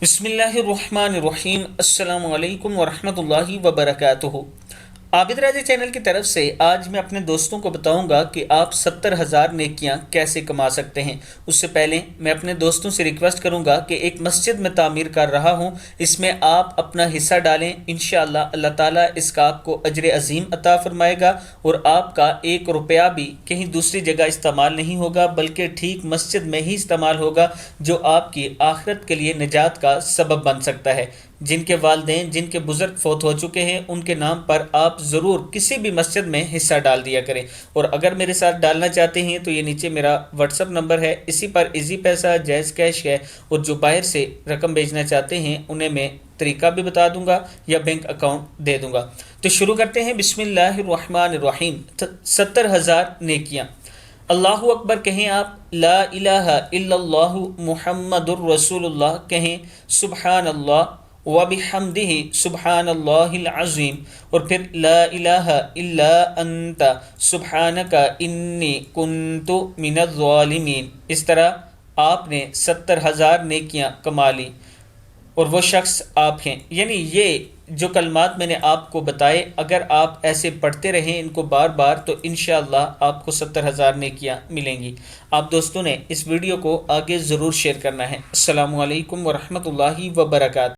بسم اللہ الرحمن الرحیم۔ السلام علیکم ورحمۃ اللہ وبرکاتہ۔ عابد راجہ چینل کی طرف سے آج میں اپنے دوستوں کو بتاؤں گا کہ آپ 70,000 نیکیاں کیسے کما سکتے ہیں۔ اس سے پہلے میں اپنے دوستوں سے ریکویسٹ کروں گا کہ ایک مسجد میں تعمیر کر رہا ہوں، اس میں آپ اپنا حصہ ڈالیں، انشاءاللہ اللہ تعالیٰ اس کا آپ کو اجر عظیم عطا فرمائے گا، اور آپ کا 1 روپیہ بھی کہیں دوسری جگہ استعمال نہیں ہوگا بلکہ ٹھیک مسجد میں ہی استعمال ہوگا، جو آپ کی آخرت کے لیے نجات کا سبب بن سکتا ہے۔ جن کے والدین، جن کے بزرگ فوت ہو چکے ہیں، ان کے نام پر آپ ضرور کسی بھی مسجد میں حصہ ڈال دیا کریں۔ اور اگر میرے ساتھ ڈالنا چاہتے ہیں تو یہ نیچے میرا واٹس ایپ نمبر ہے، اسی پر ایزی پیسہ، جائز کیش ہے، اور جو باہر سے رقم بھیجنا چاہتے ہیں انہیں میں طریقہ بھی بتا دوں گا یا بینک اکاؤنٹ دے دوں گا۔ تو شروع کرتے ہیں۔ بسم اللہ الرحمن الرحیم۔ 70,000 نیکیاں۔ اللہ اکبر کہیں آپ، لا الہ الا اللہ محمد الرسول اللہ کہیں، سبحان اللہ وبحمدہ سبحان اللہ العظیم، اور پھر لا الہ الا انت سبحانک انی کنت من الظالمین۔ اس طرح آپ نے 70,000 نیکیاں کما لی، اور وہ شخص آپ ہیں۔ یعنی یہ جو کلمات میں نے آپ کو بتائے، اگر آپ ایسے پڑھتے رہیں ان کو بار بار، تو انشاءاللہ آپ کو 70,000 نیکیاں ملیں گی۔ آپ دوستوں نے اس ویڈیو کو آگے ضرور شیئر کرنا ہے۔ السلام علیکم ورحمۃ اللہ وبرکاتہ۔